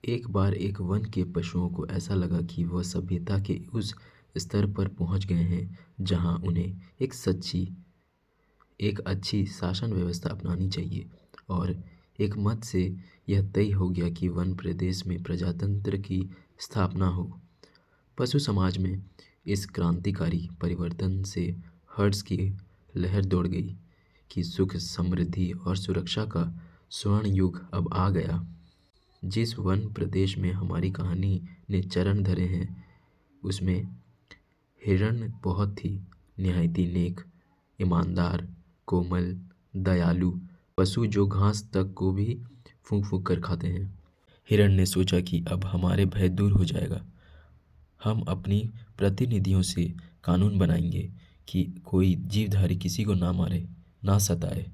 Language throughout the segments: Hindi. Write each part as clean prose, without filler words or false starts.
एक बार एक वन के पशुओं को ऐसा लगा कि वह सभ्यता के उस स्तर पर पहुंच गए हैं जहां उन्हें एक अच्छी शासन व्यवस्था अपनानी चाहिए। और एक मत से यह तय हो गया कि वन प्रदेश में प्रजातंत्र की स्थापना हो। पशु समाज में इस क्रांतिकारी परिवर्तन से हर्ष की लहर दौड़ गई कि सुख समृद्धि और सुरक्षा का स्वर्ण युग अब आ गया। जिस वन प्रदेश में हमारी कहानी ने चरण धरे हैं उसमें हिरण बहुत थी निहायती नेक, ईमानदार, कोमल, दयालु पशु जो घास तक को भी फूंक फूंक कर खाते हैं। हिरण ने सोचा कि अब हमारे भय दूर हो जाएगा। हम अपनी प्रतिनिधियों से कानून बनाएंगे कि कोई जीवधारी किसी को ना मारे, ना सताए,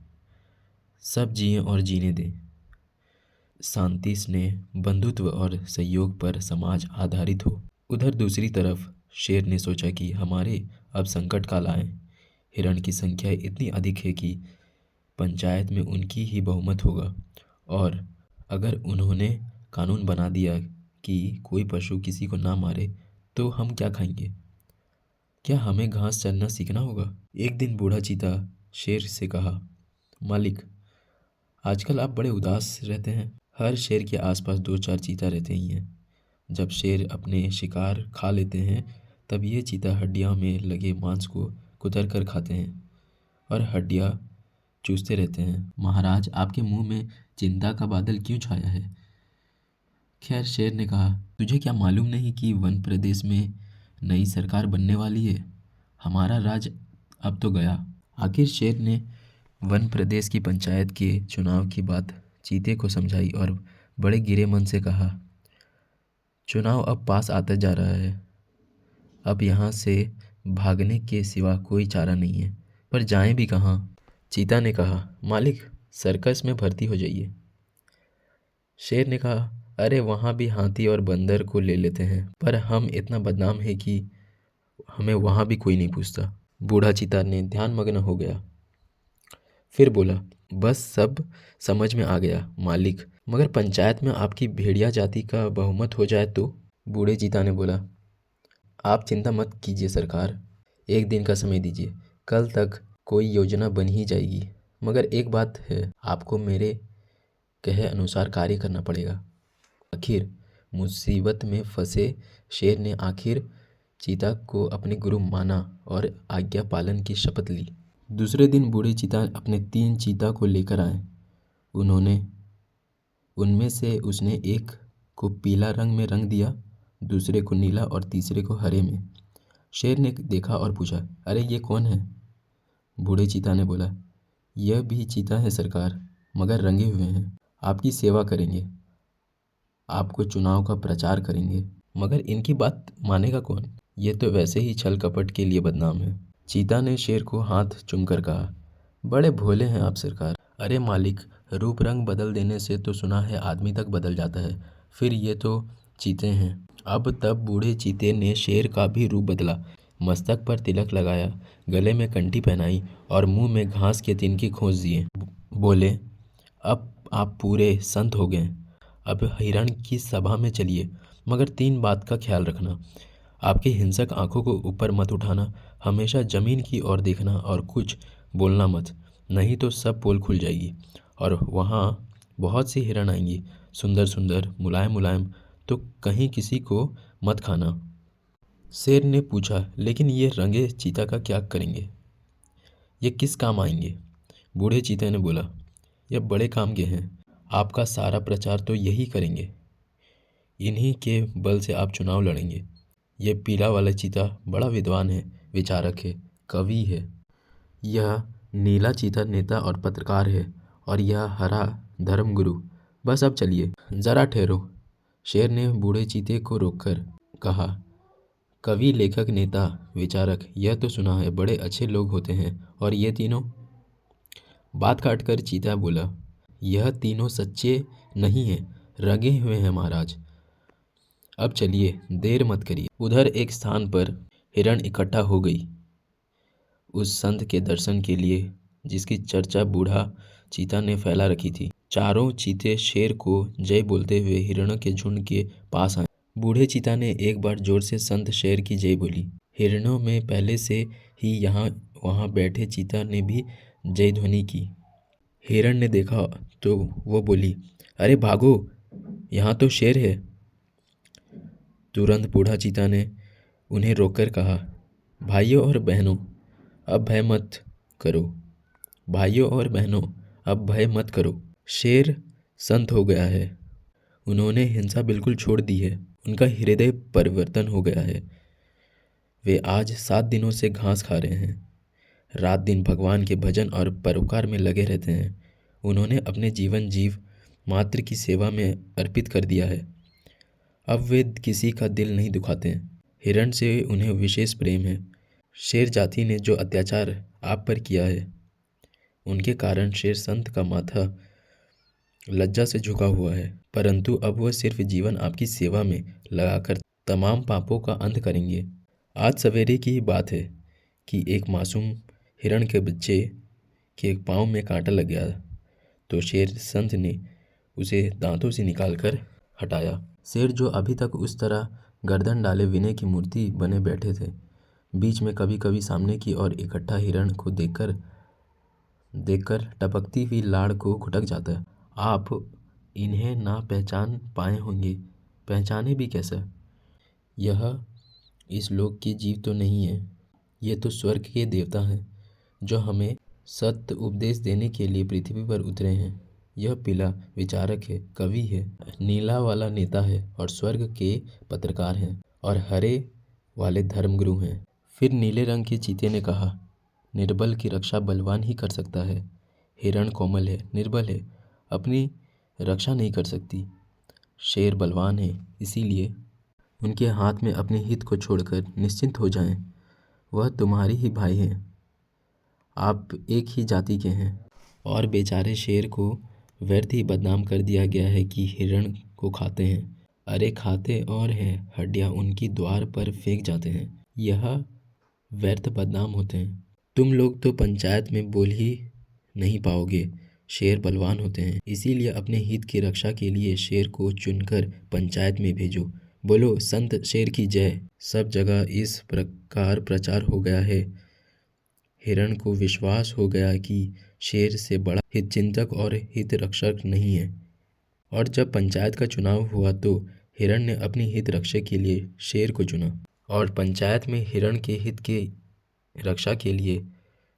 सब जिएं और जीने दें। शांति, स्नेह, बंधुत्व और सहयोग पर समाज आधारित हो। उधर दूसरी तरफ शेर ने सोचा कि हमारे अब संकट काल आए। हिरण की संख्या इतनी अधिक है कि पंचायत में उनकी ही बहुमत होगा, और अगर उन्होंने कानून बना दिया कि कोई पशु किसी को ना मारे तो हम क्या खाएंगे? क्या हमें घास चरना सीखना होगा? एक दिन बूढ़ा चीता शेर से कहा, मालिक, आजकल आप बड़े उदास रहते हैं। हर शेर के आसपास दो चार चीता रहते ही हैं। जब शेर अपने शिकार खा लेते हैं तब ये चीता हड्डियों में लगे मांस को कुतर कर खाते हैं और हड्डियां चूसते रहते हैं। महाराज, आपके मुंह में चिंता का बादल क्यों छाया है? खैर, शेर ने कहा, तुझे क्या मालूम नहीं कि वन प्रदेश में नई सरकार बनने वाली है? हमारा राज अब तो गया। आखिर शेर ने वन प्रदेश की पंचायत के चुनाव की बात चीते को समझाई और बड़े गिरे मन से कहा, चुनाव अब पास आता जा रहा है। अब यहाँ से भागने के सिवा कोई चारा नहीं है, पर जाएं भी कहाँ? चीता ने कहा, मालिक, सर्कस में भर्ती हो जाइए। शेर ने कहा, अरे वहाँ भी हाथी और बंदर को ले लेते हैं, पर हम इतना बदनाम है कि हमें वहाँ भी कोई नहीं पूछता। बूढ़ा चीता ने ध्यानमग्न हो गया, फिर बोला, बस सब समझ में आ गया मालिक, मगर पंचायत में आपकी भेड़िया जाति का बहुमत हो जाए तो? बूढ़े चीता ने बोला, आप चिंता मत कीजिए सरकार, एक दिन का समय दीजिए, कल तक कोई योजना बन ही जाएगी। मगर एक बात है, आपको मेरे कहे अनुसार कार्य करना पड़ेगा। आखिर मुसीबत में फंसे शेर ने आखिर चीता को अपने गुरु माना और आज्ञा पालन की शपथ ली। दूसरे दिन बूढ़े चीता अपने 3 चीता को लेकर आए। उनमें से उसने एक को पीला रंग में रंग दिया, दूसरे को नीला और तीसरे को हरे में। शेर ने देखा और पूछा, अरे ये कौन है? बूढ़े चीता ने बोला, यह भी चीता है सरकार, मगर रंगे हुए हैं। आपकी सेवा करेंगे, आपको चुनाव का प्रचार करेंगे, मगर इनकी बात मानेगा कौन? ये तो वैसे ही छल कपट के लिए बदनाम है। चीता ने शेर को हाथ चूमकर कहा, बड़े भोले हैं आप सरकार। अरे मालिक, रूप रंग बदल देने से तो सुना है आदमी तक बदल जाता है, फिर ये तो चीते हैं। अब तब बूढ़े चीते ने शेर का भी रूप बदला, मस्तक पर तिलक लगाया, गले में कंठी पहनाई और मुंह में घास के तिनके खोस दिए। बोले, अब आप पूरे संत हो गए। अब हिरण की सभा में चलिए, मगर 3 बात का ख्याल रखना। आपकी हिंसक आंखों को ऊपर मत उठाना, हमेशा जमीन की ओर देखना और कुछ बोलना मत, नहीं तो सब पोल खुल जाएगी और वहाँ बहुत सी हिरण आएंगी, सुंदर सुंदर, मुलायम मुलायम, तो कहीं किसी को मत खाना। शेर ने पूछा, लेकिन ये रंगे चीता का क्या करेंगे? ये किस काम आएंगे? बूढ़े चीते ने बोला, ये बड़े काम के हैं, आपका सारा प्रचार तो यही करेंगे, इन्हीं के बल से आप चुनाव लड़ेंगे। ये पीला वाला चीता बड़ा विद्वान है, विचारक है, कवि है। यह नीला चीता नेता और पत्रकार है, और यह हरा धर्मगुरु। बस अब चलिए। जरा ठहरो, शेर ने बूढ़े चीते को रोककर कहा, कवि, लेखक, नेता, विचारक, यह तो सुना है बड़े अच्छे लोग होते हैं, और ये तीनों? बात काटकर चीता बोला, यह तीनों सच्चे नहीं हैं, रंगे हुए हैं महाराज। अब चलिए, देर मत करिए। उधर एक स्थान पर हिरण इकट्ठा हो गई उस संत के दर्शन के लिए जिसकी चर्चा बूढ़ा चीता ने फैला रखी थी। चारों चीते शेर को जय बोलते हुए हिरणों के झुंड के पास आए। बूढ़े चीता ने एक बार जोर से संत शेर की जय बोली। हिरणों में पहले से ही यहाँ वहाँ बैठे चीता ने भी जय ध्वनि की। हिरण ने देखा तो वो बोली, अरे भागो, यहाँ तो शेर है। तुरंत बूढ़ा चीता ने उन्हें रोककर कहा, भाइयों और बहनों, अब भय मत करो। भाइयों और बहनों, अब भय मत करो। शेर संत हो गया है। उन्होंने हिंसा बिल्कुल छोड़ दी है। उनका हृदय परिवर्तन हो गया है। वे आज 7 दिनों से घास खा रहे हैं। रात दिन भगवान के भजन और परोपकार में लगे रहते हैं। उन्होंने अपने जीवन जीव मात्र की सेवा में अर्पित कर दिया है। अब वे किसी का दिल नहीं दुखाते हैं। हिरण से उन्हें विशेष प्रेम है। शेर जाति ने जो अत्याचार आप पर किया है, उनके कारण शेर संत का माथा लज्जा से झुका हुआ है, परंतु अब वह सिर्फ जीवन आपकी सेवा में लगाकर तमाम पापों का अंत करेंगे। आज सवेरे की ही बात है कि एक मासूम हिरण के बच्चे के पाँव में कांटा लग गया, तो शेर संत ने उसे दांतों से निकालकर हटाया। शेर जो अभी तक उस तरह गर्दन डाले विनय की मूर्ति बने बैठे थे, बीच में कभी कभी सामने की ओर इकट्ठा हिरण को देखकर टपकती हुई लाड़ को घुटक जाता है। आप इन्हें ना पहचान पाए होंगे, पहचाने भी कैसे? यह इस लोक के जीव तो नहीं है, ये तो स्वर्ग के देवता हैं जो हमें सत्य उपदेश देने के लिए पृथ्वी पर उतरे हैं। यह पीला विचारक है, कवि है, नीला वाला नेता है और स्वर्ग के पत्रकार हैं, और हरे वाले धर्मगुरु हैं। फिर नीले रंग के चीते ने कहा, निर्बल की रक्षा बलवान ही कर सकता है। हिरण कोमल है, निर्बल है, अपनी रक्षा नहीं कर सकती। शेर बलवान है, इसीलिए उनके हाथ में अपने हित को छोड़कर निश्चिंत हो जाएं। वह तुम्हारे ही भाई हैं, आप एक ही जाति के हैं। और बेचारे शेर को व्यर्थ ही बदनाम कर दिया गया है कि हिरण को खाते हैं। अरे खाते और हैं, हड्डियाँ उनकी द्वार पर फेंक जाते हैं। यह व्यर्थ बदनाम होते हैं। तुम लोग तो पंचायत में बोल ही नहीं पाओगे। शेर बलवान होते हैं, इसीलिए अपने हित की रक्षा के लिए शेर को चुनकर पंचायत में भेजो। बोलो संत शेर की जय। सब जगह इस प्रकार प्रचार हो गया है। हिरण को विश्वास हो गया कि शेर से बड़ा हित चिंतक और हित रक्षक नहीं है। और जब पंचायत का चुनाव हुआ तो हिरण ने अपनी हित रक्षा के लिए शेर को चुना, और पंचायत में हिरण के हित के रक्षा के लिए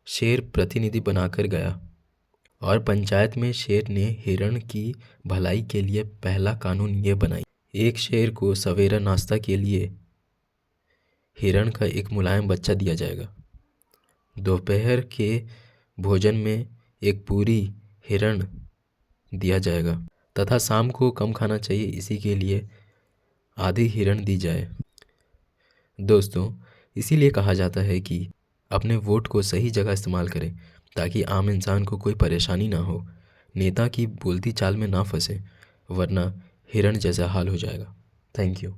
शेर प्रतिनिधि बनाकर गया। और पंचायत में शेर ने हिरण की भलाई के लिए पहला कानून ये बनाई, एक शेर को सवेरा नाश्ता के लिए हिरण का एक मुलायम बच्चा दिया जाएगा। दोपहर के भोजन में एक पूरी हिरण दिया जाएगा, तथा शाम को कम खाना चाहिए, इसी के लिए आधी हिरण दी जाए। दोस्तों, इसीलिए कहा जाता है कि अपने वोट को सही जगह इस्तेमाल करें ताकि आम इंसान को कोई परेशानी ना हो, नेता की बोलती चाल में ना फंसे, वरना हिरण जैसा हाल हो जाएगा। Thank you.